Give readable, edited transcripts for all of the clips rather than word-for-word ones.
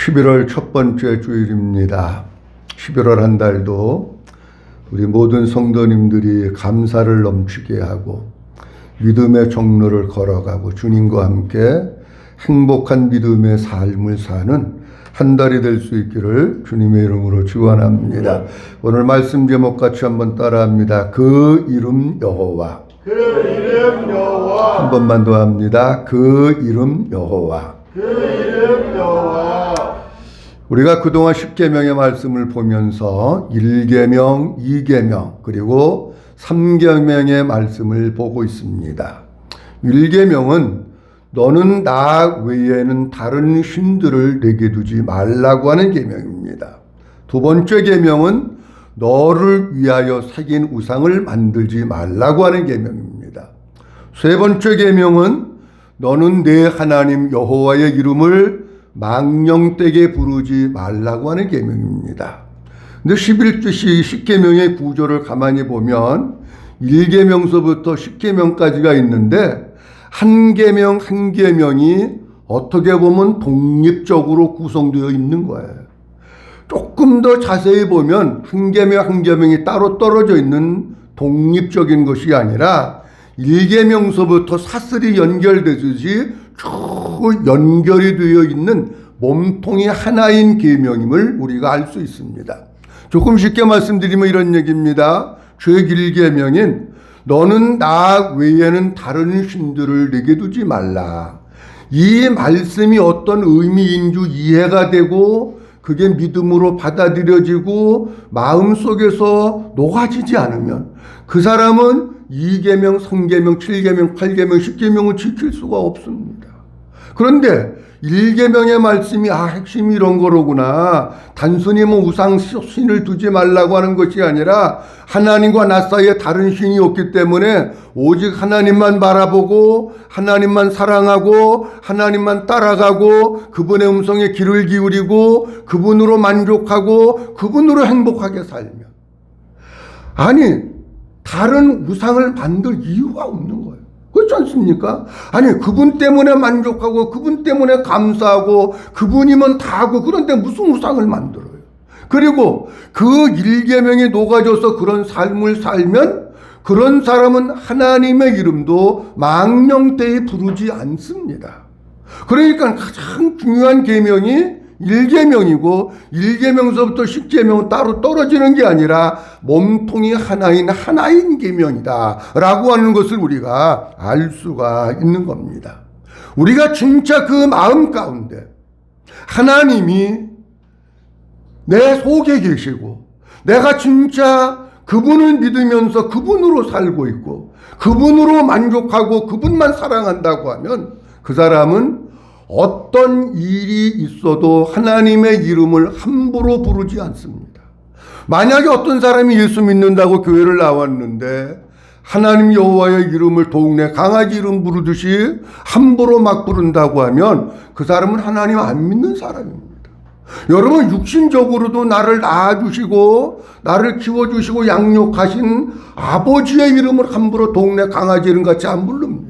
11월 첫 번째 주일입니다. 11월 한 달도 우리 모든 성도님들이 감사를 넘치게 하고 믿음의 정로를 걸어가고 주님과 함께 행복한 믿음의 삶을 사는 한 달이 될 수 있기를 주님의 이름으로 축원합니다. 오늘 말씀 제목 같이 한번 따라합니다. 그 이름 여호와. 그 이름 여호와. 한 번만 더 합니다. 그 이름 여호와. 그 이름 여호와. 우리가 그동안 10계명의 말씀을 보면서 1계명, 2계명 그리고 3계명의 말씀을 보고 있습니다. 1계명은 너는 나 외에는 다른 신들을 내게 두지 말라고 하는 계명입니다. 두 번째 계명은 너를 위하여 새긴 우상을 만들지 말라고 하는 계명입니다. 세 번째 계명은 너는 내 하나님 여호와의 이름을 망령되게 부르지 말라고 하는 계명입니다. 근데 10계명의 구조를 가만히 보면 1계명서부터 10계명까지가 있는데 한 계명 한 계명이 어떻게 보면 독립적으로 구성되어 있는 거예요. 조금 더 자세히 보면 한 계명 한 계명이 따로 떨어져 있는 독립적인 것이 아니라 1계명서부터 사슬이 연결되듯이 쭉 연결이 되어 있는 몸통이 하나인 계명임을 우리가 알 수 있습니다. 조금 쉽게 말씀드리면 이런 얘기입니다. 제1계명인 너는 나 외에는 다른 신들을 내게 두지 말라. 이 말씀이 어떤 의미인 줄 이해가 되고 그게 믿음으로 받아들여지고 마음속에서 녹아지지 않으면 그 사람은 2계명, 3계명, 7계명, 8계명, 10계명을 지킬 수가 없습니다. 그런데 1계명의 말씀이 핵심이 이런 거로구나. 단순히 우상 신을 두지 말라고 하는 것이 아니라 하나님과 나 사이에 다른 신이 없기 때문에 오직 하나님만 바라보고 하나님만 사랑하고 하나님만 따라가고 그분의 음성에 귀를 기울이고 그분으로 만족하고 그분으로 행복하게 살면 다른 우상을 만들 이유가 없는 거예요. 그렇지 않습니까? 그분 때문에 만족하고 그분 때문에 감사하고 그분이면 다 하고 그런데 무슨 우상을 만들어요? 그리고 그 1계명이 녹아져서 그런 삶을 살면 그런 사람은 하나님의 이름도 망령되이 부르지 않습니다. 그러니까 가장 중요한 계명이 1계명이고 1계명서부터 10계명은 따로 떨어지는 게 아니라 몸통이 하나인 계명이다 라고 하는 것을 우리가 알 수가 있는 겁니다. 우리가 진짜 그 마음 가운데 하나님이 내 속에 계시고 내가 진짜 그분을 믿으면서 그분으로 살고 있고 그분으로 만족하고 그분만 사랑한다고 하면 그 사람은 어떤 일이 있어도 하나님의 이름을 함부로 부르지 않습니다. 만약에 어떤 사람이 예수 믿는다고 교회를 나왔는데 하나님 여호와의 이름을 동네 강아지 이름 부르듯이 함부로 막 부른다고 하면 그 사람은 하나님 안 믿는 사람입니다. 여러분, 육신적으로도 나를 낳아주시고 나를 키워주시고 양육하신 아버지의 이름을 함부로 동네 강아지 이름 같이 안 부릅니다.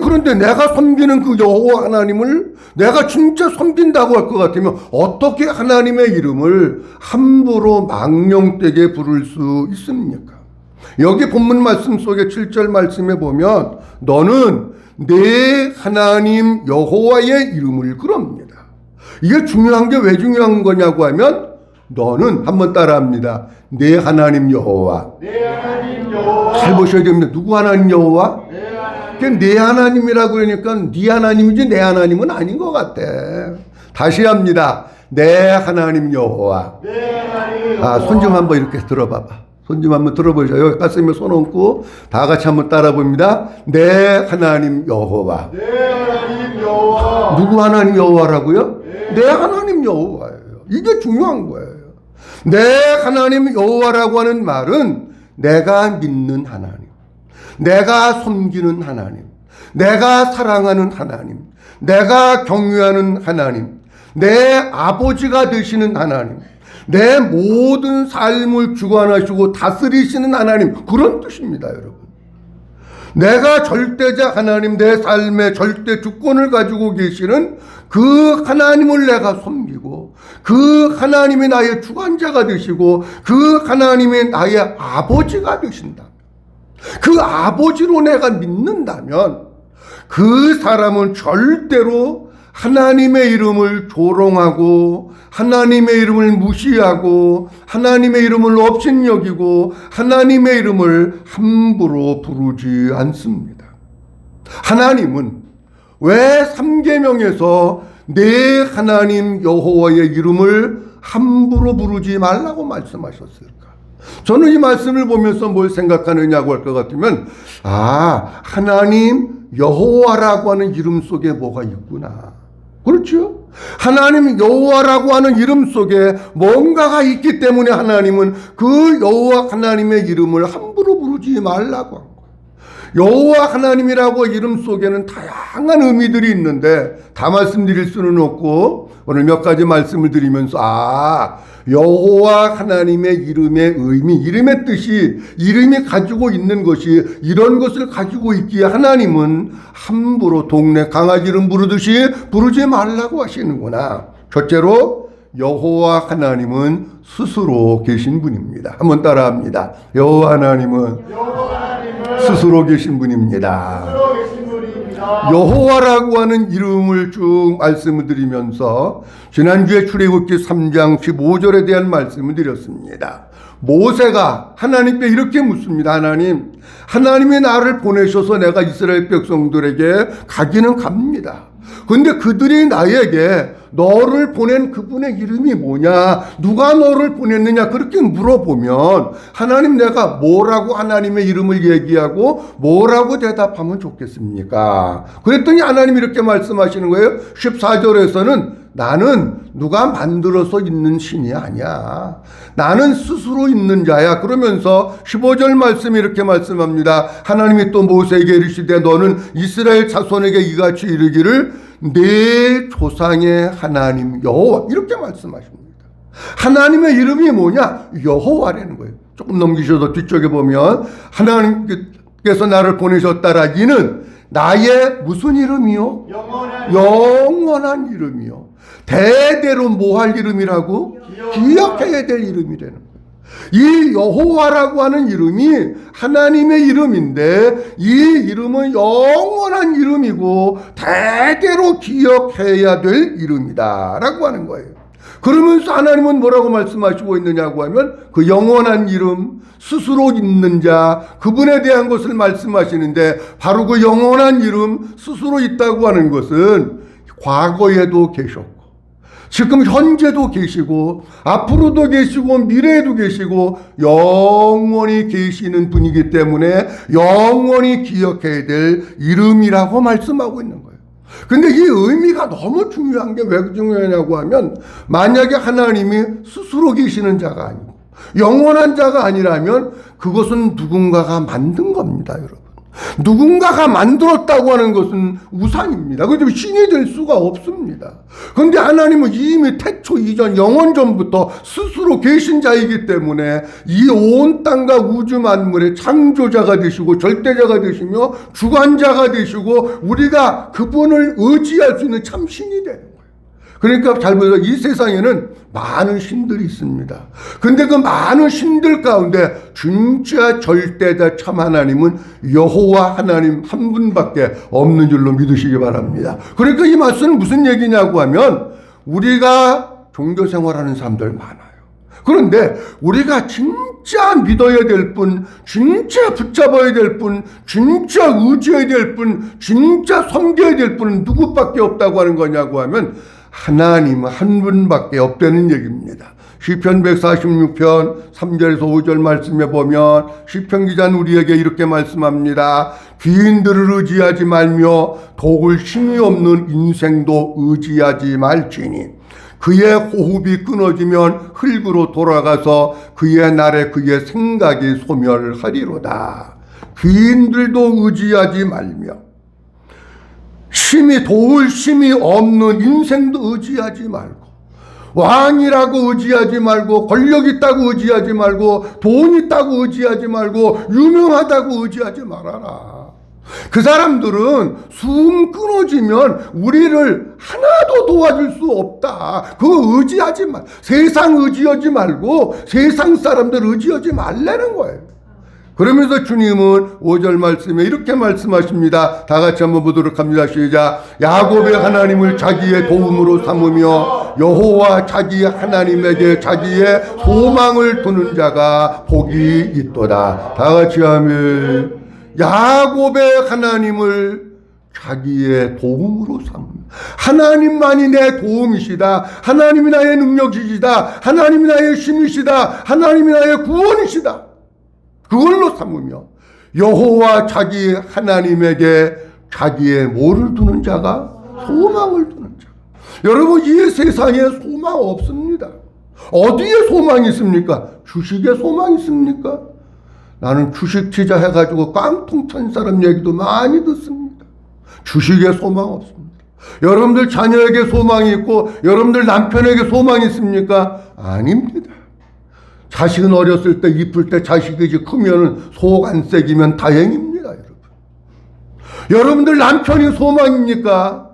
그런데 내가 섬기는 그 여호와 하나님을 내가 진짜 섬긴다고 할 것 같으면 어떻게 하나님의 이름을 함부로 망령되게 부를 수 있습니까? 여기 본문 말씀 속에 7절 말씀에 보면 너는 내 하나님 여호와의 이름을 그럽니다. 이게 중요한 게 왜 중요한 거냐고 하면 너는 한번 따라합니다. 내 하나님 여호와. 내 하나님 여호와. 잘 보셔야 됩니다. 누구 하나님 여호와? 내 하나님이라고 그러니까 네 하나님이지 내 하나님은 아닌 것 같아. 다시 합니다. 내 하나님 여호와. 내 하나님 여호와. 손 좀 한번 이렇게 들어봐봐. 손 좀 한번 들어보세요. 여기 가슴에 손 얹고 다 같이 한번 따라봅니다. 내 하나님 여호와. 내 하나님 여호와. 누구 하나님 여호와라고요? 내 하나님 여호와예요. 이게 중요한 거예요. 내 하나님 여호와라고 하는 말은 내가 믿는 하나님, 내가 섬기는 하나님, 내가 사랑하는 하나님, 내가 경외하는 하나님, 내 아버지가 되시는 하나님, 내 모든 삶을 주관하시고 다스리시는 하나님, 그런 뜻입니다, 여러분. 내가 절대자 하나님, 내 삶의 절대 주권을 가지고 계시는 그 하나님을 내가 섬기고 그 하나님이 나의 주관자가 되시고 그 하나님이 나의 아버지가 되신다. 그 아버지로 내가 믿는다면 그 사람은 절대로 하나님의 이름을 조롱하고 하나님의 이름을 무시하고 하나님의 이름을 업신여기고 하나님의 이름을 함부로 부르지 않습니다. 하나님은 왜 삼계명에서 내 하나님 여호와의 이름을 함부로 부르지 말라고 말씀하셨을까? 저는 이 말씀을 보면서 뭘 생각하느냐고 할 것 같으면 하나님 여호와라고 하는 이름 속에 뭐가 있구나. 그렇죠? 하나님 여호와라고 하는 이름 속에 뭔가가 있기 때문에 하나님은 그 여호와 하나님의 이름을 함부로 부르지 말라고 한 거예요. 여호와 하나님이라고 이름 속에는 다양한 의미들이 있는데 다 말씀드릴 수는 없고 오늘 몇 가지 말씀을 드리면서 여호와 하나님의 이름의 의미, 이름의 뜻이 이름이 가지고 있는 것이 이런 것을 가지고 있기에 하나님은 함부로 동네 강아지 이름 부르듯이 부르지 말라고 하시는구나. 첫째로 여호와 하나님은 스스로 계신 분입니다. 한번 따라합니다. 여호와 하나님은 스스로 계신 분입니다. 여호와라고 하는 이름을 쭉 말씀을 드리면서 지난주에 출애굽기 3장 15절에 대한 말씀을 드렸습니다. 모세가 하나님께 이렇게 묻습니다. 하나님이 나를 보내셔서 내가 이스라엘 백성들에게 가기는 갑니다. 근데 그들이 나에게 너를 보낸 그분의 이름이 뭐냐, 누가 너를 보냈느냐 그렇게 물어보면 하나님 내가 뭐라고 하나님의 이름을 얘기하고 뭐라고 대답하면 좋겠습니까? 그랬더니 하나님이 이렇게 말씀하시는 거예요. 14절에서는 나는 누가 만들어서 있는 신이 아니야. 나는 스스로 있는 자야. 그러면서 15절 말씀이 이렇게 말씀합니다. 하나님이 또 모세에게 이르시되 너는 이스라엘 자손에게 이같이 이르기를 내 조상의 하나님 여호와 이렇게 말씀하십니다. 하나님의 이름이 뭐냐? 여호와라는 거예요. 조금 넘기셔서 뒤쪽에 보면 하나님께서 나를 보내셨다라 이는 나의 무슨 이름이요? 영원한 이름이요. 대대로 뭐 할 이름이라고? 기억해야 될 이름이라는 거예요. 이 여호와라고 하는 이름이 하나님의 이름인데 이 이름은 영원한 이름이고 대대로 기억해야 될 이름이다 라고 하는 거예요. 그러면서 하나님은 뭐라고 말씀하시고 있느냐고 하면 그 영원한 이름, 스스로 있는 자, 그분에 대한 것을 말씀하시는데 바로 그 영원한 이름, 스스로 있다고 하는 것은 과거에도 계셨고 지금 현재도 계시고 앞으로도 계시고 미래에도 계시고 영원히 계시는 분이기 때문에 영원히 기억해야 될 이름이라고 말씀하고 있는 거예요. 근데 이 의미가 너무 중요한 게 왜 중요하냐고 하면 만약에 하나님이 스스로 계시는 자가 아니고 영원한 자가 아니라면 그것은 누군가가 만든 겁니다, 여러분. 누군가가 만들었다고 하는 것은 우상입니다. 그래서 신이 될 수가 없습니다. 그런데 하나님은 이미 태초 이전 영원 전부터 스스로 계신 자이기 때문에 이 온 땅과 우주 만물의 창조자가 되시고 절대자가 되시며 주관자가 되시고 우리가 그분을 의지할 수 있는 참 신이 되는 거예요. 그러니까 잘 보세요. 이 세상에는 많은 신들이 있습니다. 근데 그 많은 신들 가운데 진짜 절대자 참 하나님은 여호와 하나님 한 분밖에 없는 줄로 믿으시기 바랍니다. 그러니까 이 말씀은 무슨 얘기냐고 하면 우리가 종교 생활하는 사람들 많아요. 그런데 우리가 진짜 믿어야 될 분, 진짜 붙잡아야 될 분, 진짜 의지해야 될 분, 진짜 섬겨야 될 분은 누구밖에 없다고 하는 거냐고 하면 하나님 한 분밖에 없다는 얘기입니다. 시편 146편 3절에서 5절 말씀에 보면 시편 기자는 우리에게 이렇게 말씀합니다. 귀인들을 의지하지 말며 도울 힘이 없는 인생도 의지하지 말지니 그의 호흡이 끊어지면 흙으로 돌아가서 그의 날에 그의 생각이 소멸하리로다. 귀인들도 의지하지 말며 도울 힘이 없는 인생도 의지하지 말고 왕이라고 의지하지 말고 권력 있다고 의지하지 말고 돈 있다고 의지하지 말고 유명하다고 의지하지 말아라. 그 사람들은 숨 끊어지면 우리를 하나도 도와줄 수 없다. 그거 의지하지 마. 세상 의지하지 말고 세상 사람들 의지하지 말라는 거예요. 그러면서 주님은 5절 말씀에 이렇게 말씀하십니다. 다 같이 한번 보도록 합니다. 시작. 야곱의 하나님을 자기의 도움으로 삼으며 여호와 자기 하나님에게 자기의 소망을 두는 자가 복이 있도다. 다 같이 하면 야곱의 하나님을 자기의 도움으로 삼는, 하나님만이 내 도움이시다. 하나님이 나의 능력이시다. 하나님이 나의 힘이시다. 하나님이 나의 구원이시다. 그걸로 삼으며 여호와 자기 하나님에게 자기의 뭐를 두는 자가? 소망을 두는 자. 여러분, 이 세상에 소망 없습니다. 어디에 소망이 있습니까? 주식에 소망이 있습니까? 나는 주식 투자 해가지고 깡통 찬 사람 얘기도 많이 듣습니다. 주식에 소망 없습니다. 여러분들 자녀에게 소망이 있고 여러분들 남편에게 소망이 있습니까? 아닙니다. 자식은 어렸을 때 이쁠 때 자식이 이제 크면은 속 안 새기면 다행입니다, 여러분. 여러분들 남편이 소망입니까?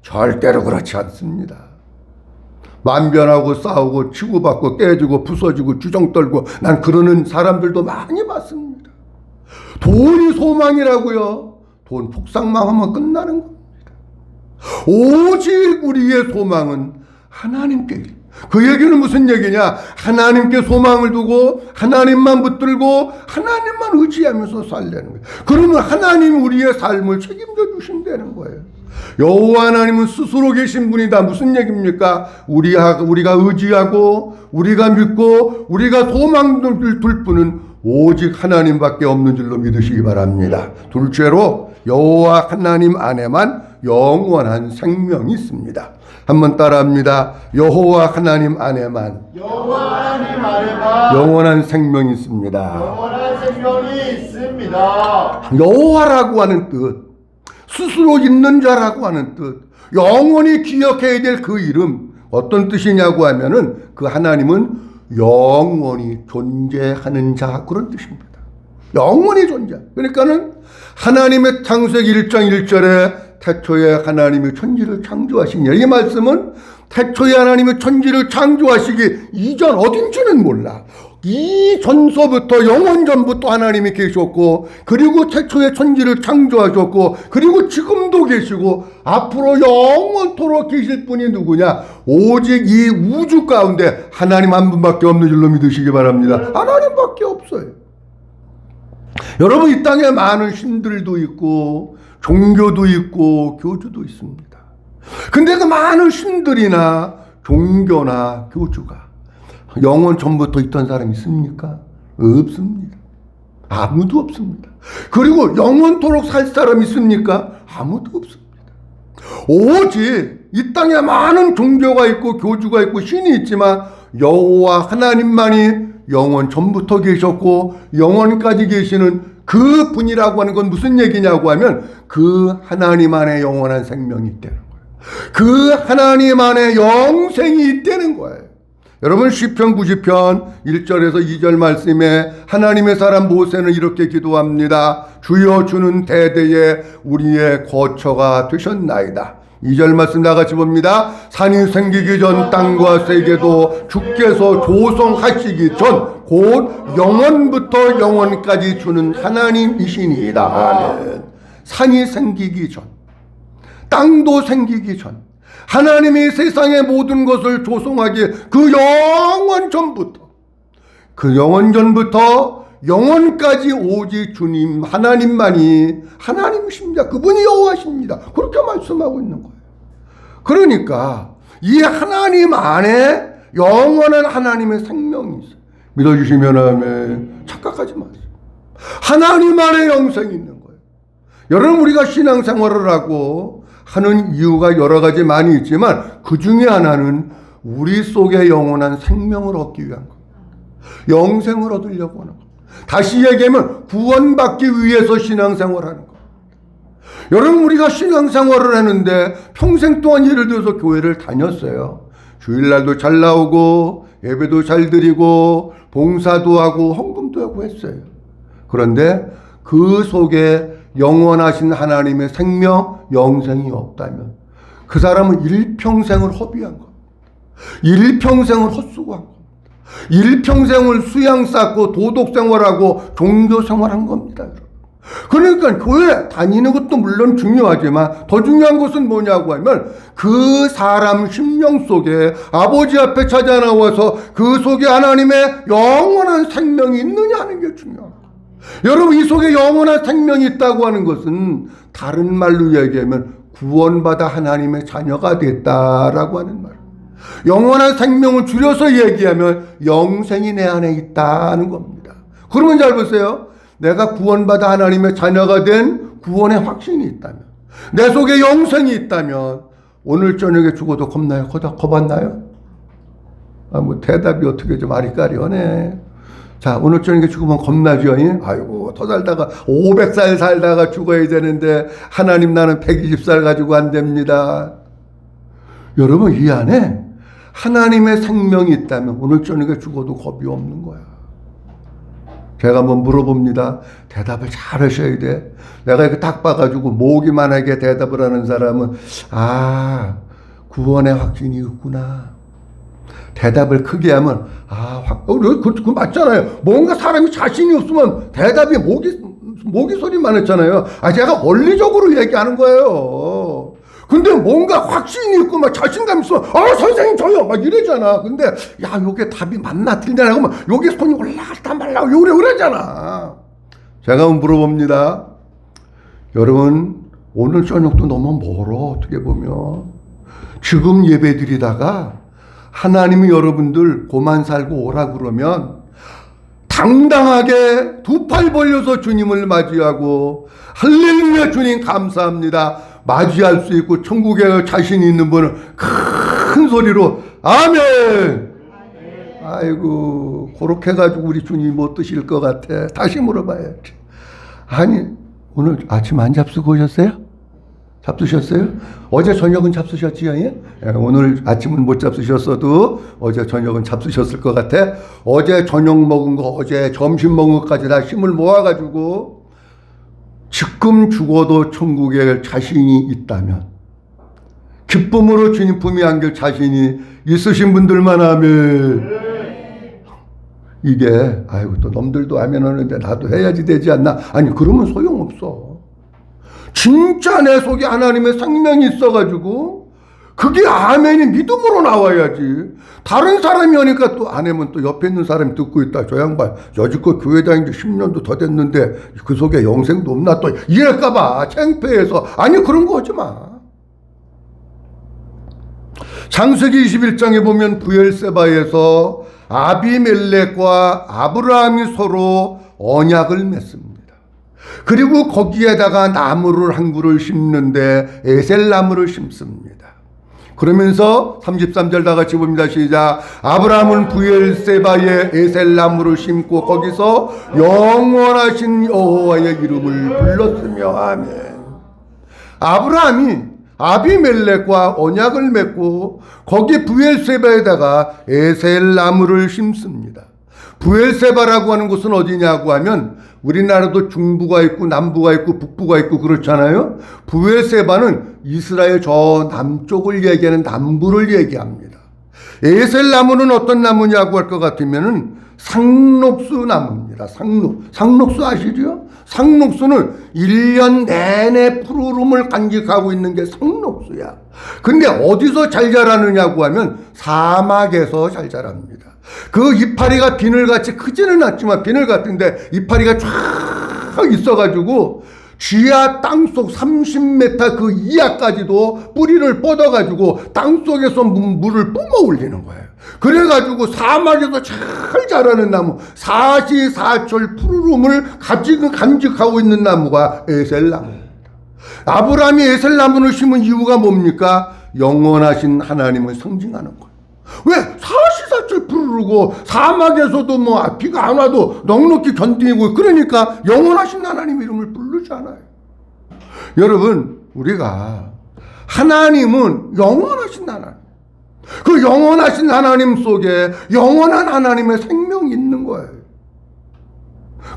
절대로 그렇지 않습니다. 만변하고 싸우고 치고받고 깨지고 부서지고 주정 떨고 난 그러는 사람들도 많이 봤습니다. 돈이 소망이라고요. 돈 폭삭만 하면 끝나는 겁니다. 오직 우리의 소망은 하나님께. 그 얘기는 무슨 얘기냐? 하나님께 소망을 두고 하나님만 붙들고 하나님만 의지하면서 살려는 거예요. 그러면 하나님 우리의 삶을 책임져 주신다는 거예요. 여호와 하나님은 스스로 계신 분이다. 무슨 얘기입니까? 우리가 의지하고 우리가 믿고 우리가 소망을 둘 분은 오직 하나님밖에 없는 줄로 믿으시기 바랍니다. 둘째로 여호와 하나님 안에만 영원한 생명이 있습니다. 한번 따라합니다. 여호와 하나님 안에만 영원한 생명이 있습니다. 영원한 생명이 있습니다. 여호와라고 하는 뜻, 스스로 있는 자라고 하는 뜻, 영원히 기억해야 될 그 이름, 어떤 뜻이냐고 하면은 그 하나님은 영원히 존재하는 자, 그런 뜻입니다. 영원히 존재. 그러니까는 하나님의 창세기 1장 1절에 태초에 하나님이 천지를 창조하시니, 이 말씀은 태초에 하나님이 천지를 창조하시기 이전 어딘지는 몰라. 이 전서부터 영원전부터 하나님이 계셨고, 그리고 태초에 천지를 창조하셨고, 그리고 지금도 계시고 앞으로 영원토록 계실 분이 누구냐? 오직 이 우주 가운데 하나님 한 분밖에 없는 줄로 믿으시기 바랍니다. 하나님밖에 없어요. 여러분, 이 땅에 많은 신들도 있고 종교도 있고 교주도 있습니다. 근데 그 많은 신들이나 종교나 교주가 영원 전부터 있던 사람이 있습니까? 없습니다. 아무도 없습니다. 그리고 영원토록 살 사람이 있습니까? 아무도 없습니다. 오직 이 땅에 많은 종교가 있고 교주가 있고 신이 있지만 여호와 하나님만이 영원 전부터 계셨고 영원까지 계시는 그 분이라고 하는 건 무슨 얘기냐고 하면 그 하나님 안에 영원한 생명이 있다는 거예요. 그 하나님 안에 영생이 있다는 거예요. 여러분, 시편 90편 1절에서 2절 말씀에 하나님의 사람 모세는 이렇게 기도합니다. 주여, 주는 대대에 우리의 거처가 되셨나이다. 2절 말씀 나같이 봅니다. 산이 생기기 전 땅과 세계도 주께서 조성하시기 전 곧 영원부터 영원까지 주는 하나님이시니이다. 아멘. 산이 생기기 전, 땅도 생기기 전, 하나님이 세상의 모든 것을 조성하기 그 영원 전부터 영원까지 오직 주님 하나님만이 하나님이십니다. 그분이 여호와십니다. 그렇게 말씀하고 있는 거예요. 그러니까 이 하나님 안에 영원한 하나님의 생명이 있어요. 믿어주시면 아멘. 착각하지 마세요. 하나님 안에 영생이 있는 거예요. 여러분, 우리가 신앙생활을 하고 하는 이유가 여러 가지 많이 있지만 그 중에 하나는 우리 속에 영원한 생명을 얻기 위한 겁니다. 영생을 얻으려고 하는 겁니다. 다시 얘기하면 구원받기 위해서 신앙생활을 하는 겁니다. 여러분, 우리가 신앙생활을 하는데 평생 동안 예를 들어서 교회를 다녔어요. 주일날도 잘 나오고 예배도 잘 드리고 봉사도 하고 헌금도 하고 했어요. 그런데 그 속에 영원하신 하나님의 생명, 영생이 없다면 그 사람은 일평생을 허비한 겁니다. 일평생을 헛수고한 겁니다. 일평생을 수양 쌓고 도덕생활하고 종교생활한 겁니다. 그러니까 교회 다니는 것도 물론 중요하지만 더 중요한 것은 뭐냐고 하면 그 사람 심령 속에 아버지 앞에 찾아 나와서 그 속에 하나님의 영원한 생명이 있느냐 하는 게 중요합니다. 여러분, 이 속에 영원한 생명이 있다고 하는 것은 다른 말로 얘기하면 구원받아 하나님의 자녀가 됐다라고 하는 말. 영원한 생명을 줄여서 얘기하면 영생이 내 안에 있다는 겁니다. 그러면 잘 보세요. 내가 구원받아 하나님의 자녀가 된 구원의 확신이 있다면, 내 속에 영생이 있다면 오늘 저녁에 죽어도 겁나요? 겁안나요? 뭐 대답이 어떻게 좀 아리까리하네. 자, 오늘 저녁에 죽으면 겁나죠? 아이고, 더 살다가 500살 살다가 죽어야 되는데 하나님 나는 120살 가지고 안 됩니다. 여러분, 이 안에 하나님의 생명이 있다면 오늘 저녁에 죽어도 겁이 없는 거야. 제가 한번 물어봅니다. 대답을 잘 하셔야 돼. 내가 이렇게 딱 봐가지고 모기만하게 대답을 하는 사람은 구원의 확신이 있구나. 대답을 크게 하면 그거 맞잖아요. 뭔가 사람이 자신이 없으면 대답이 모기 소리만 했잖아요. 제가 원리적으로 얘기하는 거예요. 근데 뭔가 확신이 있고 막 자신감 있어. 선생님 저요 막 이러잖아. 근데 요게 답이 맞나 틀리나 하고 막 요게 손이 올라갔다 말라고 이러잖아. 제가 한번 물어봅니다. 여러분, 오늘 저녁도 너무 멀어. 어떻게 보면 지금 예배 드리다가 하나님이 여러분들 고만 살고 오라 그러면 당당하게 두 팔 벌려서 주님을 맞이하고 할렐루야 주님 감사합니다 맞이할 수 있고 천국에 자신이 있는 분은 큰 소리로 아멘. 아이고, 그렇게 해가지고 우리 주님이 못 드실 것 같아. 다시 물어봐야지. 오늘 아침 안 잡수고 오셨어요? 잡수셨어요? 어제 저녁은 잡수셨지요? 오늘 아침은 못 잡수셨어도 어제 저녁은 잡수셨을 것 같아. 어제 저녁 먹은 거, 어제 점심 먹은 것까지 다 힘을 모아가지고 지금 죽어도 천국에 자신이 있다면, 기쁨으로 주님 품에 안길 자신이 있으신 분들만 하면, 이게 또 놈들도 하면 하는데 나도 해야지 되지 않나? 그러면 소용없어. 진짜 내 속에 하나님의 생명이 있어가지고 그게 아멘이 믿음으로 나와야지. 다른 사람이 하니까 또 안 하면 또 옆에 있는 사람이 듣고 있다. 저 양반 여지껏 교회 다닌 지 10년도 더 됐는데 그 속에 영생도 없나 또 이럴까봐 창피해서. 그런 거 하지 마. 창세기 21장에 보면 부엘세바에서 아비멜렉과 아브라함이 서로 언약을 맺습니다. 그리고 거기에다가 나무를 한 그루를 심는데 에셀나무를 심습니다. 그러면서 33절 다 같이 봅니다. 시작. 아브라함은 부엘세바에 에셀나무를 심고 거기서 영원하신 여호와의 이름을 불렀으며 아멘. 아브라함이 아비멜렉과 언약을 맺고 거기 부엘세바에다가 에셀나무를 심습니다. 부엘세바라고 하는 곳은 어디냐고 하면 우리나라도 중부가 있고 남부가 있고 북부가 있고 그렇잖아요. 부엘세바는 이스라엘 저 남쪽을 얘기하는 남부를 얘기합니다. 에셀나무는 어떤 나무냐고 할 것 같으면은 상록수 나무입니다. 상록수 아시죠? 상록수는 1년 내내 푸르름을 간직하고 있는 게 상록수야. 근데 어디서 잘 자라느냐고 하면 사막에서 잘 자랍니다. 그 이파리가 비늘같이 크지는 않지만 비늘 같은데 이파리가 쫙 있어가지고 지하 땅속 30m 그 이하까지도 뿌리를 뻗어가지고 땅속에서 물을 뿜어 올리는 거예요. 그래가지고 사막에서 잘 자라는 나무, 사시사철 푸르름을 간직하고 있는 나무가 에셀나무입니다. 아브라함이 에셀나무를 심은 이유가 뭡니까? 영원하신 하나님을 상징하는 거예요. 왜? 사시사철 푸르르고 사막에서도 비가 안 와도 넉넉히 견디고 그러니까 영원하신 하나님 이름을 부르잖아요. 여러분, 우리가 하나님은 영원하신 하나님, 그 영원하신 하나님 속에 영원한 하나님의 생명이 있는 거예요.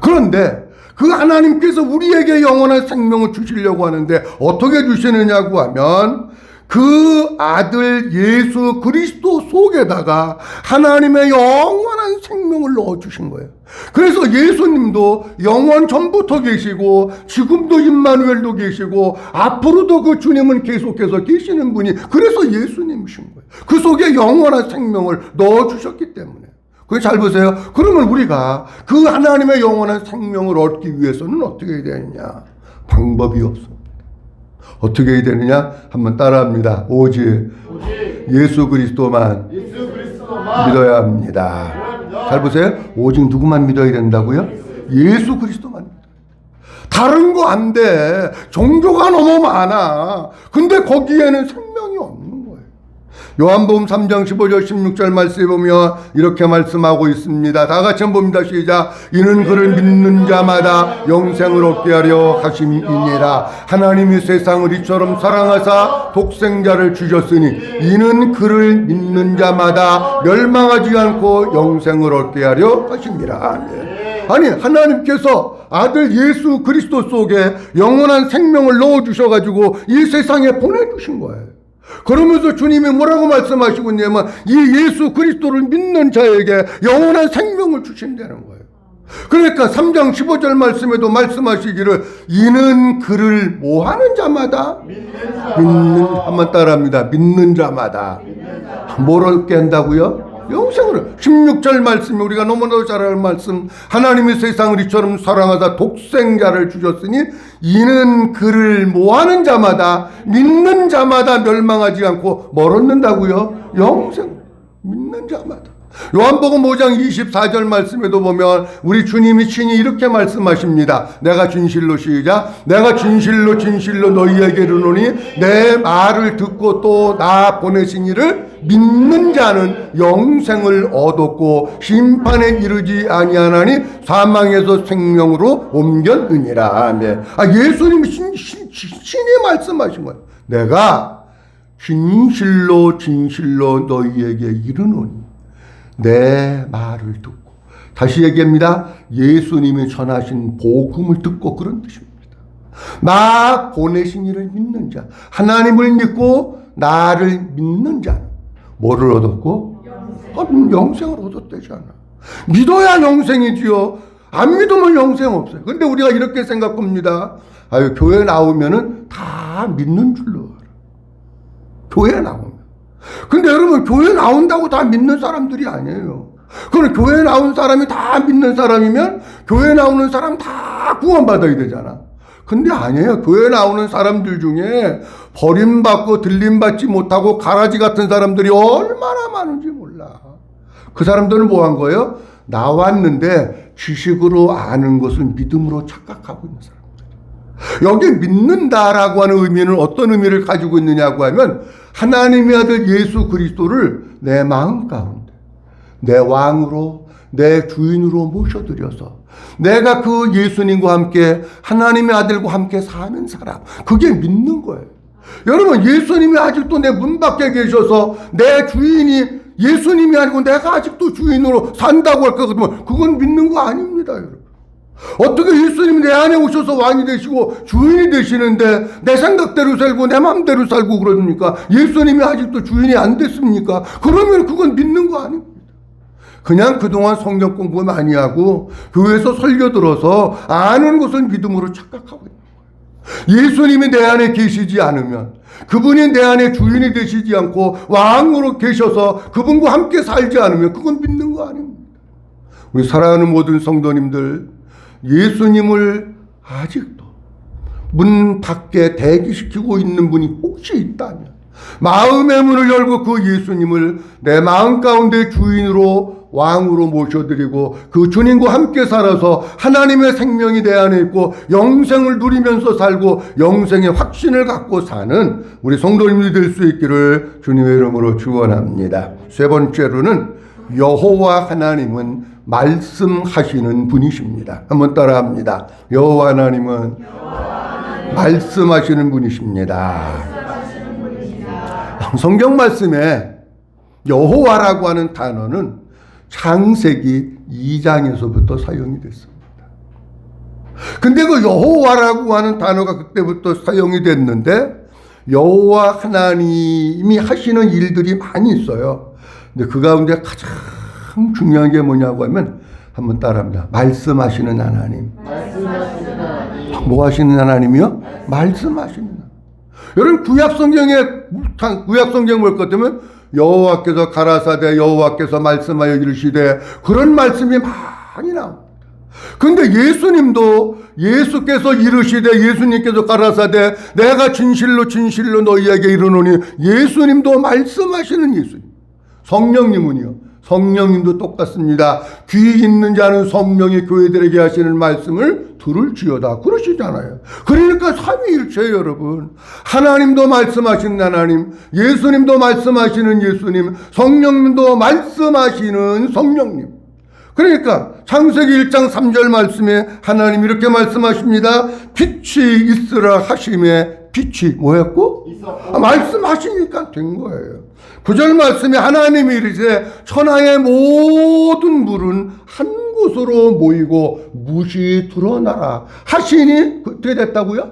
그런데 그 하나님께서 우리에게 영원한 생명을 주시려고 하는데 어떻게 주시느냐고 하면 그 아들 예수 그리스도 속에다가 하나님의 영원한 생명을 넣어주신 거예요. 그래서 예수님도 영원 전부터 계시고 지금도 임마누엘도 계시고 앞으로도 그 주님은 계속해서 계시는 분이 그래서 예수님이신 거예요. 그 속에 영원한 생명을 넣어주셨기 때문에. 그게 잘 보세요. 그러면 우리가 그 하나님의 영원한 생명을 얻기 위해서는 어떻게 해야 되느냐? 방법이 없습니다. 어떻게 해야 되느냐? 한번 따라합니다. 오직 예수 그리스도만 믿어야 합니다. 잘 보세요. 오직 누구만 믿어야 된다고요? 예수 그리스도만 믿어요. 다른 거 안 돼. 종교가 너무 많아. 근데 거기에는 생명이 없는 거예요. 요한복음 3장 15절 16절 말씀에 보면 이렇게 말씀하고 있습니다. 다 같이 한번 봅니다. 시작. 이는 그를 믿는 자마다 영생을 얻게 하려 하심이니라. 하나님이 세상을 이처럼 사랑하사 독생자를 주셨으니 이는 그를 믿는 자마다 멸망하지 않고 영생을 얻게 하려 하심이라. 아니 하나님께서 아들 예수 그리스도 속에 영원한 생명을 넣어주셔가지고 이 세상에 보내주신 거예요. 그러면서 주님이 뭐라고 말씀하시고 있냐면 이 예수 그리스도를 믿는 자에게 영원한 생명을 주신다는 거예요. 그러니까 3장 15절 말씀에도 말씀하시기를 이는 그를 뭐하는 자마다 믿는 한번 따라합니다. 믿는 자마다 뭘 얻게 한다고요? 영생을. 16절 말씀이 우리가 너무나도 잘 아는 말씀. 하나님이 세상을 이처럼 사랑하사 독생자를 주셨으니 이는 그를 뭐하는 자마다 믿는 자마다 멸망하지 않고 뭘 얻는다고요? 영생. 믿는 자마다. 요한복음 5장 24절 말씀에도 보면 우리 주님이 친히 이렇게 말씀하십니다. 내가 진실로 시작. 내가 진실로 너희에게 이르노니 내 말을 듣고 또 나 보내신 이를 믿는 자는 영생을 얻었고 심판에 이르지 아니하나니 사망에서 생명으로 옮겼느니라. 네. 예수님이 친히 말씀하신 거예요. 내가 진실로 너희에게 이르노니 내 말을 듣고. 다시 얘기합니다. 예수님이 전하신 복음을 듣고 그런 뜻입니다. 나 보내신 이를 믿는 자, 하나님을 믿고 나를 믿는 자는 뭐를 얻었고? 영생을 얻었대잖아. 믿어야 영생이지요. 안 믿으면 영생 없어요. 근데 우리가 이렇게 생각합니다. 교회 나오면은 다 믿는 줄로 알아. 교회 나오면. 근데 여러분 교회 나온다고 다 믿는 사람들이 아니에요. 그럼 교회 나온 사람이 다 믿는 사람이면 교회 나오는 사람 다 구원받아야 되잖아. 근데 아니에요. 교회 나오는 사람들 중에 버림받고 들림받지 못하고 가라지 같은 사람들이 얼마나 많은지 몰라. 그 사람들은 뭐 한 거예요? 나왔는데 지식으로 아는 것을 믿음으로 착각하고 있는 사람들. 여기 믿는다라고 하는 의미는 어떤 의미를 가지고 있느냐고 하면 하나님의 아들 예수 그리스도를 내 마음 가운데 내 왕으로 내 주인으로 모셔드려서 내가 그 예수님과 함께 하나님의 아들과 함께 사는 사람, 그게 믿는 거예요. 여러분 예수님이 아직도 내 문 밖에 계셔서 내 주인이 예수님이 아니고 내가 아직도 주인으로 산다고 할 것 같으면 그건 믿는 거 아닙니다. 여러분 어떻게 예수님이 내 안에 오셔서 왕이 되시고 주인이 되시는데 내 생각대로 살고 내 마음대로 살고 그러십니까? 예수님이 아직도 주인이 안 됐습니까? 그러면 그건 믿는 거 아닙니다. 그냥 그동안 성경 공부 많이 하고 교회에서 설교 들어서 아는 것을 믿음으로 착각하고 있는 거예요. 예수님이 내 안에 계시지 않으면, 그분이 내 안에 주인이 되시지 않고 왕으로 계셔서 그분과 함께 살지 않으면 그건 믿는 거 아닙니다. 우리 사랑하는 모든 성도님들, 예수님을 아직도 문 밖에 대기시키고 있는 분이 혹시 있다면 마음의 문을 열고 그 예수님을 내 마음 가운데 주인으로 왕으로 모셔드리고 그 주님과 함께 살아서 하나님의 생명이 내 안에 있고 영생을 누리면서 살고 영생의 확신을 갖고 사는 우리 성도님들이 될 수 있기를 주님의 이름으로 축원합니다. 세 번째로는 여호와 하나님은 말씀하시는 분이십니다. 한번 따라합니다. 여호와 하나님은 말씀하시는 분이십니다. 성경 말씀에 여호와라고 하는 단어는 창세기 2장에서부터 사용이 됐습니다. 근데 그 여호와라고 하는 단어가 그때부터 사용이 됐는데 여호와 하나님이 하시는 일들이 많이 있어요. 근데 그 가운데 가장 중요한 게 뭐냐고 하면 한번 따라합니다. 말씀하시는 하나님. 말씀하시는 하나님. 뭐 하시는 하나님이요? 말씀하시는 하나님. 여러분 구약 성경 볼 것 같으면 여호와께서 가라사대 여호와께서 말씀하여 이르시되 그런 말씀이 많이 나옵니다. 근데 예수께서 이르시되 예수님께서 가라사대 내가 진실로 진실로 너희에게 이르노니 예수님도 말씀하시는 예수님. 성령님은요. 성령님도 똑같습니다. 귀 있는 자는 성령이 교회들에게 하시는 말씀을 들을지어다 그러시잖아요. 그러니까 삼위일체예요 여러분. 하나님도 말씀하시는 하나님, 예수님도 말씀하시는 예수님, 성령님도 말씀하시는 성령님. 그러니까 창세기 1장 3절 말씀에 하나님 이렇게 말씀하십니다. 빛이 있으라 하심에 빛이 뭐였고? 있었고. 말씀하시니까 된 거예요. 9절 말씀에 하나님이 이르시되 천하의 모든 물은 한 곳으로 모이고 무시 드러나라 하시니 그때 됐다고요?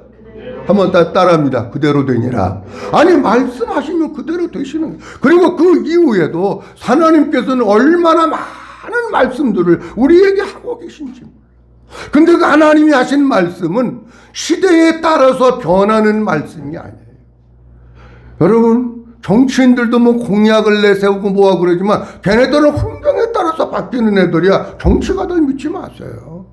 한번 따라합니다. 그대로 되니라. 아니 말씀하시면 그대로 되시는 거예요. 그리고 그 이후에도 하나님께서는 얼마나 많은 말씀들을 우리에게 하고 계신지. 근데 그 하나님이 하신 말씀은 시대에 따라서 변하는 말씀이 아니에요. 여러분 정치인들도 뭐 공약을 내세우고 뭐하고 그러지만 걔네들은 환경에 따라서 바뀌는 애들이야. 정치가들 믿지 마세요.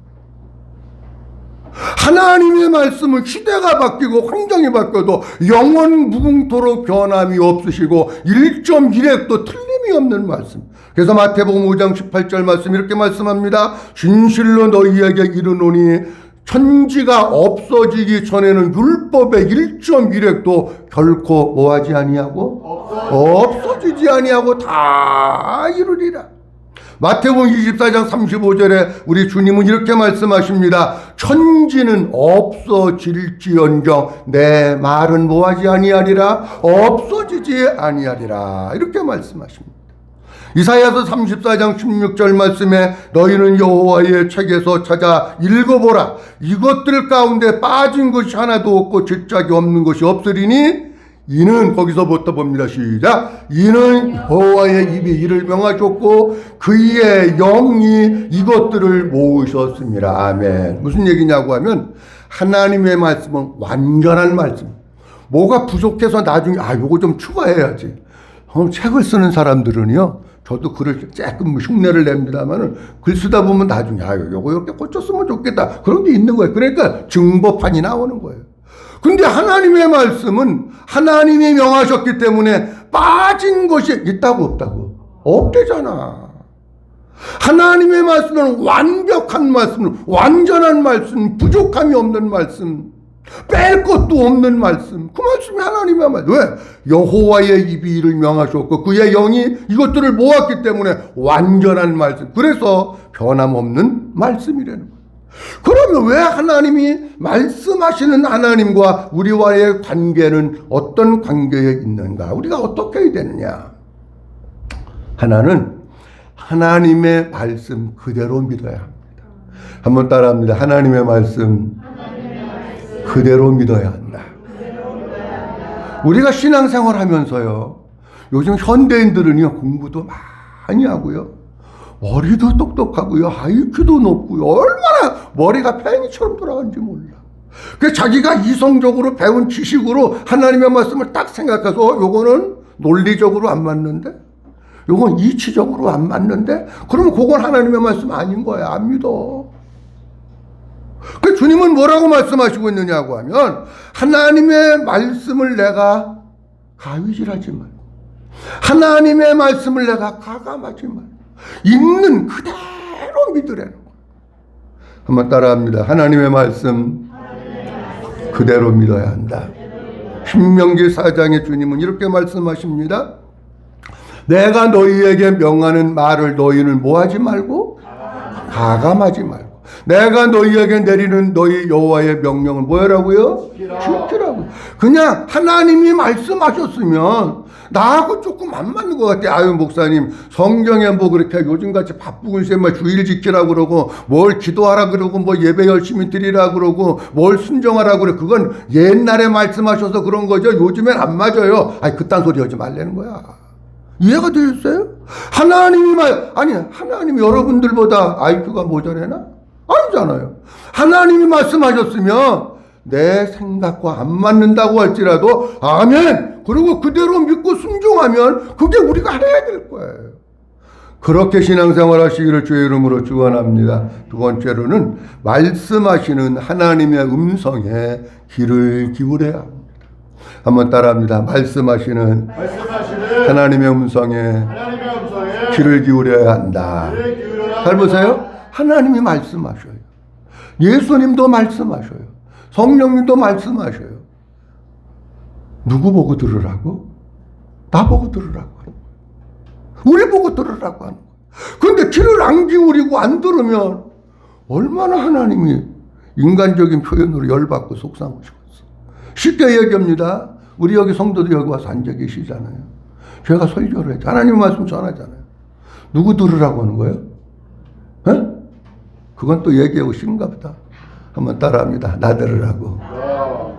하나님의 말씀은 시대가 바뀌고 환경이 바뀌어도 영원 무궁토록 변함이 없으시고 1.1핵도 틀림이 없는 말씀. 그래서 마태복음 5장 18절 말씀 이렇게 말씀합니다. 진실로 너희에게 이르노니 천지가 없어지기 전에는 율법의 1.1핵도 결코 뭐하지 아니하고 없어지지 아니하고 다 이루리라. 마태복음 24장 35절에 우리 주님은 이렇게 말씀하십니다. 천지는 없어질지언정 내 말은 뭐하지 아니하리라 없어지지 아니하리라 이렇게 말씀하십니다. 이사야서 34장 16절 말씀에 너희는 여호와의 책에서 찾아 읽어보라. 이것들 가운데 빠진 것이 하나도 없고 질짝이 없는 것이 없으리니 이는 거기서부터 봅니다. 시작. 이는 여호와의 입이 이를 명하셨고 그의 영이 이것들을 모으셨습니다. 아멘. 무슨 얘기냐고 하면 하나님의 말씀은 완전한 말씀. 뭐가 부족해서 나중에 요거 좀 추가해야지. 책을 쓰는 사람들은요. 저도 글을 조금 흉내를 냅니다만은 글 쓰다 보면 나중에 요거 이렇게 고쳤으면 좋겠다. 그런 게 있는 거예요. 그러니까 증거판이 나오는 거예요. 근데 하나님의 말씀은 하나님이 명하셨기 때문에 빠진 것이 있다고 없다고? 없대잖아. 하나님의 말씀은 완벽한 말씀, 완전한 말씀, 부족함이 없는 말씀, 뺄 것도 없는 말씀. 그 말씀이 하나님의 말씀. 왜? 여호와의 입이 이를 명하셨고 그의 영이 이것들을 모았기 때문에 완전한 말씀. 그래서 변함없는 말씀이라는 거예요. 그러면 왜 하나님이 말씀하시는 하나님과 우리와의 관계는 어떤 관계에 있는가? 우리가 어떻게 해야 되느냐? 하나는 하나님의 말씀 그대로 믿어야 합니다. 한번 따라합니다. 하나님의 말씀 그대로 믿어야 한다. 우리가 신앙생활 하면서요. 요즘 현대인들은요. 공부도 많이 하고요. 머리도 똑똑하고요. IQ도 높고요. 얼마나 머리가 팽이처럼 돌아가는지 몰라. 그래서 자기가 이성적으로 배운 지식으로 하나님의 말씀을 딱 생각해서 요거는 논리적으로 안 맞는데 요건 이치적으로 안 맞는데 그러면 그건 하나님의 말씀 아닌 거야. 안 믿어. 그 주님은 뭐라고 말씀하시고 있느냐고 하면 하나님의 말씀을 내가 가위질하지 말고 하나님의 말씀을 내가 가감하지 말고 있는 그대로 믿으라는 거예요. 한번 따라합니다. 하나님의 말씀 그대로 믿어야 한다. 신명기 4장의 주님은 이렇게 말씀하십니다. 내가 너희에게 명하는 말을 너희는 뭐하지 말고 가감하지 말고 내가 너희에게 내리는 너희 여호와의 명령은 뭐라고요? 지키라고. 그냥 하나님이 말씀하셨으면 나하고 조금 안 맞는 것 같아. 아유, 목사님, 성경에 뭐 그렇게 요즘같이 바쁘고 있어요. 뭐 주일 지키라고 그러고, 뭘 기도하라 그러고, 뭐 예배 열심히 드리라 그러고, 뭘 순종하라 그래. 그건 옛날에 말씀하셔서 그런 거죠. 요즘엔 안 맞아요. 아니, 그딴 소리 하지 말라는 거야. 이해가 되셨어요? 하나님이 여러분들보다 IQ가 모자라나? 아니잖아요. 하나님이 말씀하셨으면 내 생각과 안 맞는다고 할지라도 아멘! 그리고 그대로 믿고 순종하면 그게 우리가 해야 될 거예요. 그렇게 신앙생활 하시기를 주의 이름으로 축원합니다. 두 번째로는 말씀하시는 하나님의 음성에 귀를 기울여야 합니다. 한번 따라합니다. 말씀하시는 하나님의 음성에 귀를 기울여야 한다. 잘 보세요. 하나님이 말씀하셔요. 예수님도 말씀하셔요. 성령님도 말씀하셔요. 누구 보고 들으라고? 나 보고 들으라고 하는 거예요. 우리 보고 들으라고 하는 거예요. 그런데 귀를 안 기울이고 안 들으면 얼마나 하나님이 인간적인 표현으로 열받고 속상하시겠어. 쉽게 얘기합니다. 우리 여기 성도들 여기 와서 앉아 계시잖아요. 제가 설교를 해요. 하나님 말씀 전하잖아요. 누구 들으라고 하는 거예요? 에? 그건 또 얘기하고 싫은가 보다. 한번 따라합니다. 나 들으라고.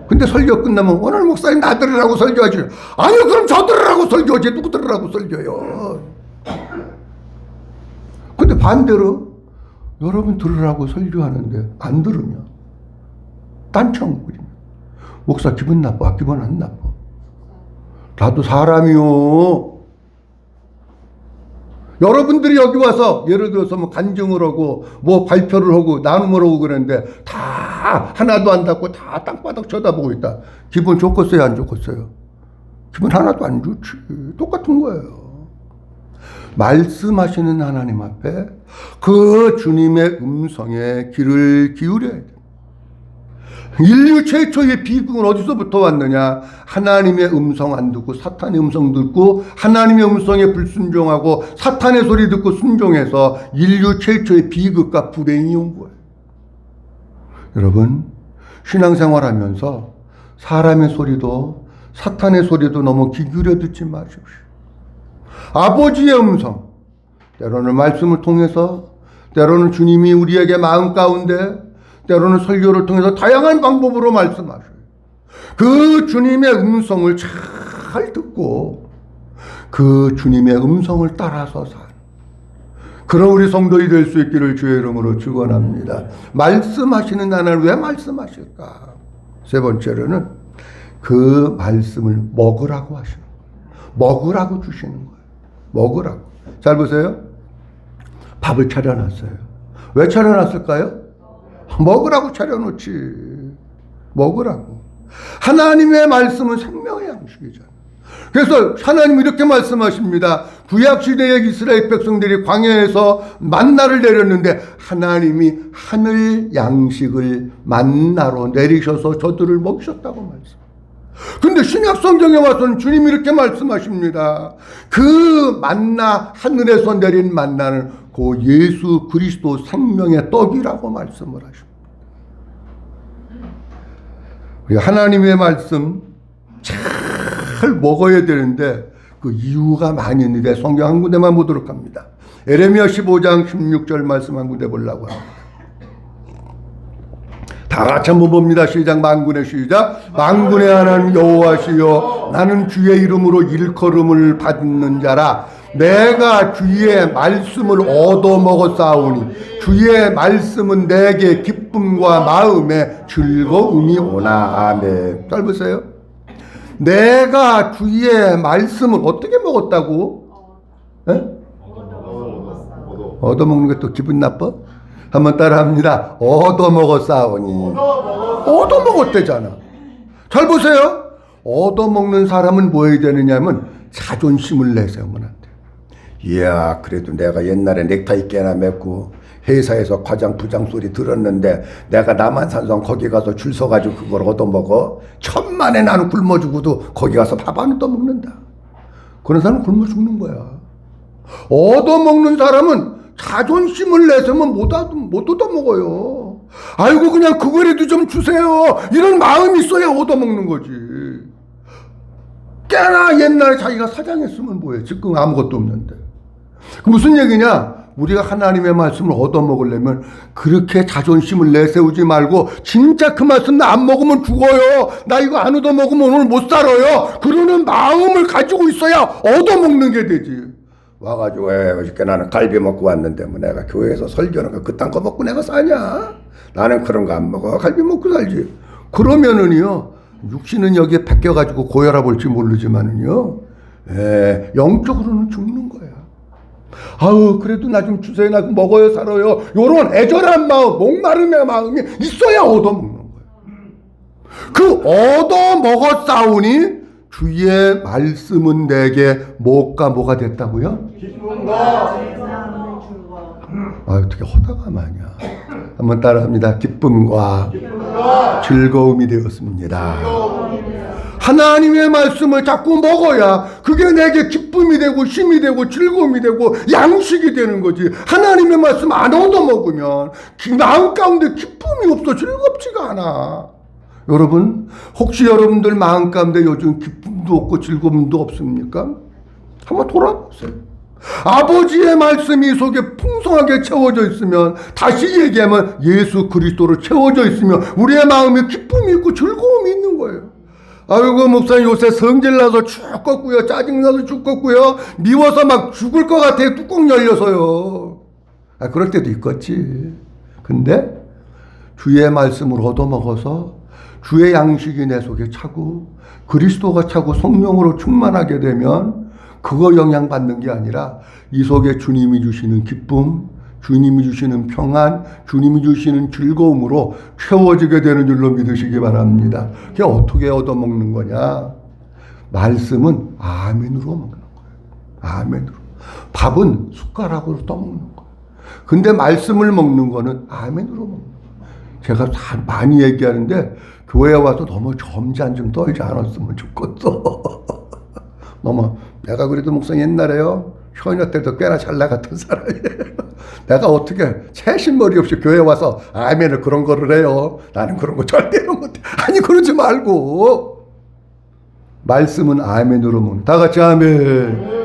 근데 설교 끝나면 오늘 목사님 나 들으라고 설교하지. 아니요, 그럼 저 들으라고 설교하지. 누구 들으라고 설교요. 근데 반대로 여러분 들으라고 설교하는데 안 들으면 딴청 부리면 목사 기분 나빠? 기분 안 나빠? 나도 사람이요. 여러분들이 여기 와서 예를 들어서 뭐 간증을 하고 뭐 발표를 하고 나눔을 하고 그러는데 다 하나도 안 닿고 다 땅바닥 쳐다보고 있다. 기분 좋겠어요? 안 좋겠어요? 기분 하나도 안 좋지. 똑같은 거예요. 말씀하시는 하나님 앞에 그 주님의 음성에 귀를 기울여야 돼. 인류 최초의 비극은 어디서부터 왔느냐? 하나님의 음성 안 듣고 사탄의 음성 듣고 하나님의 음성에 불순종하고 사탄의 소리 듣고 순종해서 인류 최초의 비극과 불행이 온 거예요. 여러분, 신앙생활하면서 사람의 소리도 사탄의 소리도 너무 귀 기울여 듣지 마십시오. 아버지의 음성, 때로는 말씀을 통해서, 때로는 주님이 우리에게 마음 가운데, 때로는 설교를 통해서 다양한 방법으로 말씀하셔요. 그 주님의 음성을 잘 듣고 그 주님의 음성을 따라서 사는 그런 우리 성도이 될 수 있기를 주의 이름으로 축원합니다. 말씀하시는 하나님 왜 말씀하실까? 세 번째로는 그 말씀을 먹으라고 하시는 거예요. 먹으라고 주시는 거예요. 먹으라고. 잘 보세요. 밥을 차려놨어요. 왜 차려놨을까요? 먹으라고 차려놓지. 먹으라고. 하나님의 말씀은 생명의 양식이잖아요. 그래서 하나님이 이렇게 말씀하십니다. 구약시대의 이스라엘 백성들이 광야에서 만나를 내렸는데 하나님이 하늘 양식을 만나로 내리셔서 저들을 먹이셨다고 말씀. 근데 신약 성경에 와서는 주님이 이렇게 말씀하십니다. 그 만나, 하늘에서 내린 만나는 그 예수 그리스도 생명의 떡이라고 말씀을 하십니다. 우리 하나님의 말씀 잘 먹어야 되는데 그 이유가 많이 있는데 성경 한 군데만 보도록 합니다. 에레미야 15장 16절 말씀 한 군데 보려고 합니다. 다 같이 한번 봅니다. 시작. 만군의 시작. 만군의 하나님 여호와시여 나는 주의 이름으로 일컬음을 받는 자라. 내가 주의 말씀을 얻어먹었사오니 주의 말씀은 내게 기쁨과 마음에 즐거움이 오나. 아멘. 잘 보세요. 내가 주의 말씀을 어떻게 먹었다고? 얻어먹는 게 또 기분 나빠? 한번 따라합니다. 얻어먹었사오니. 얻어먹었대잖아. 잘 보세요. 얻어먹는 사람은 뭐 해야 되느냐면 자존심을 내세우면 안 돼. 이야, 그래도 내가 옛날에 넥타이 깨나 맺고 회사에서 과장 부장 소리 들었는데 내가 남한산성 거기 가서 줄 서가지고 그걸 얻어먹어. 천만에 나는 굶어 죽어도 거기 가서 밥 안 얻어먹는다. 그런 사람은 굶어 죽는 거야. 얻어먹는 사람은 자존심을 내세우면 못 얻어먹어요. 아이고 그냥 그거라도 좀 주세요. 이런 마음이 있어야 얻어먹는 거지. 꽤나 옛날에 자기가 사장했으면 뭐해. 지금 아무것도 없는데. 그 무슨 얘기냐? 우리가 하나님의 말씀을 얻어먹으려면 그렇게 자존심을 내세우지 말고 진짜 그 말씀 나 안 먹으면 죽어요. 나 이거 안 얻어먹으면 오늘 못 살아요. 그러는 마음을 가지고 있어야 얻어먹는 게 되지. 와가지고 어저께 나는 갈비 먹고 왔는데 뭐 내가 교회에서 설교하는 거 그딴 거 먹고 내가 사냐? 나는 그런 거 안 먹어. 갈비 먹고 살지. 그러면은요 육신은 여기에 뺏겨가지고 고혈압 올지 모르지만은요 영적으로는 죽는 거야. 아우 그래도 나 좀 주세요. 나 먹어요 살아요. 요런 애절한 마음, 목마름의 마음이 있어야 얻어먹는 거예요. 그 얻어먹어 싸우니 주의 말씀은 내게 뭐가 됐다고요? 기쁨과 어떻게 허다가 마냐. 한번 따라합니다. 기쁨과 즐거움이 되었습니다. 하나님의 말씀을 자꾸 먹어야 그게 내게 기쁨이 되고 힘이 되고 즐거움이 되고 양식이 되는 거지. 하나님의 말씀 안 얻어먹으면 마음 가운데 기쁨이 없어. 즐겁지가 않아. 여러분 혹시 여러분들 마음 가운데 요즘 기쁨도 없고 즐거움도 없습니까? 한번 돌아보세요. 아버지의 말씀이 속에 풍성하게 채워져 있으면, 다시 얘기하면 예수 그리스도로 채워져 있으면 우리의 마음에 기쁨이 있고 즐거움이 있는 거예요. 아이고 목사님 요새 성질나서 죽겠고요. 짜증나서 죽겠고요. 미워서 막 죽을 것 같아요. 뚜껑 열려서요. 그럴 때도 있겠지. 근데 주의 말씀을 얻어먹어서 주의 양식이 내 속에 차고 그리스도가 차고 성령으로 충만하게 되면 그거 영향받는 게 아니라 이 속에 주님이 주시는 기쁨, 주님이 주시는 평안, 주님이 주시는 즐거움으로 채워지게 되는 줄로 믿으시기 바랍니다. 그게 어떻게 얻어먹는 거냐? 말씀은 아멘으로 먹는 거예요. 아멘으로. 밥은 숟가락으로 떠먹는 거예요. 근데 말씀을 먹는 거는 아멘으로 먹는 거예요. 제가 다 많이 얘기하는데 교회에 와서 너무 점잖 좀 떨지 않았으면 좋겠어. 너무 내가 그래도 목사님 옛날에요. 효녀 때도 꽤나 잘 나갔던 사람이에요. 내가 어떻게 채신머리 없이 교회 와서 아멘을 그런 거를 해요. 나는 그런 거 절대로 못해. 아니 그러지 말고 말씀은 아멘으로 먹는. 다 같이 아멘.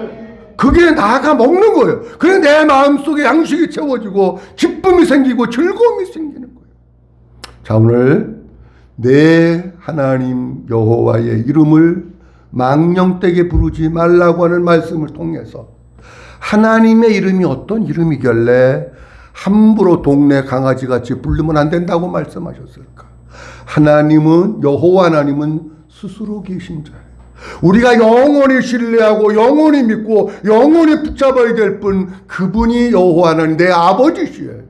그게 나가 먹는 거예요. 그래 내 마음속에 양식이 채워지고 기쁨이 생기고 즐거움이 생기는 거예요. 자 오늘 내 하나님 여호와의 이름을 망령되게 부르지 말라고 하는 말씀을 통해서 하나님의 이름이 어떤 이름이길래 함부로 동네 강아지같이 부르면 안 된다고 말씀하셨을까? 하나님은 여호와 하나님은 스스로 계신 자예요. 우리가 영원히 신뢰하고 영원히 믿고 영원히 붙잡아야 될 분 그분이 여호와 하나님 내 아버지시에요.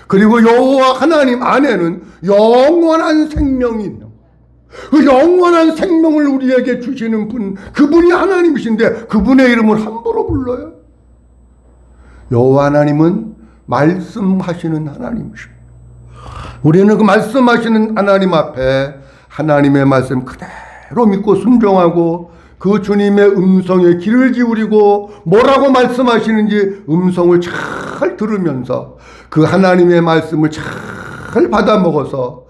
그리고 여호와 하나님 안에는 영원한 생명이 있는 거예요. 그 영원한 생명을 우리에게 주시는 분 그분이 하나님이신데 그분의 이름을 함부로 불러요? 여호와 하나님은 말씀하시는 하나님이십니다. 우리는 그 말씀하시는 하나님 앞에 하나님의 말씀 그대로 믿고 순종하고 그 주님의 음성에 귀를 기울이고 뭐라고 말씀하시는지 음성을 잘 들으면서 그 하나님의 말씀을 잘 받아 먹어서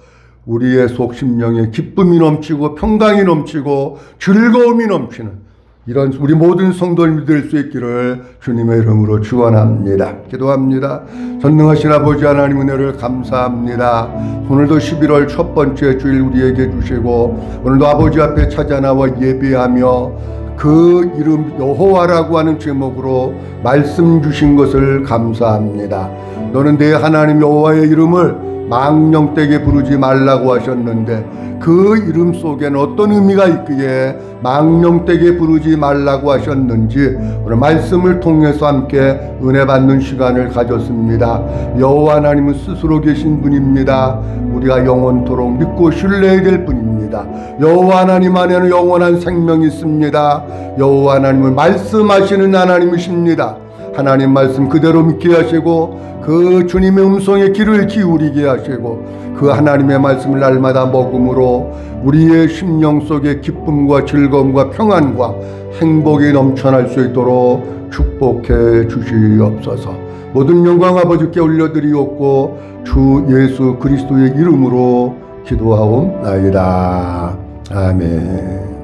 우리의 속 심령에 기쁨이 넘치고 평강이 넘치고 즐거움이 넘치는 이런 우리 모든 성도를 믿을 수 있기를 주님의 이름으로 축원합니다. 기도합니다. 전능하신 아버지 하나님 은혜를 감사합니다. 오늘도 11월 첫 번째 주일 우리에게 주시고 오늘도 아버지 앞에 찾아 나와 예배하며 그 이름 여호와라고 하는 제목으로 말씀 주신 것을 감사합니다. 너는 내 하나님 여호와의 이름을 망령되게 부르지 말라고 하셨는데 그 이름 속에는 어떤 의미가 있기에 망령되게 부르지 말라고 하셨는지 오늘 말씀을 통해서 함께 은혜 받는 시간을 가졌습니다. 여호와 하나님은 스스로 계신 분입니다. 우리가 영원토록 믿고 신뢰해야 될 분입니다. 여호와 하나님 안에는 영원한 생명이 있습니다. 여호와 하나님은 말씀하시는 하나님이십니다. 하나님 말씀 그대로 믿게 하시고 그 주님의 음성에 귀를 기울이게 하시고 그 하나님의 말씀을 날마다 먹음으로 우리의 심령 속에 기쁨과 즐거움과 평안과 행복이 넘쳐날 수 있도록 축복해 주시옵소서. 모든 영광 아버지께 올려드리옵고 주 예수 그리스도의 이름으로 기도하옵나이다. 아멘.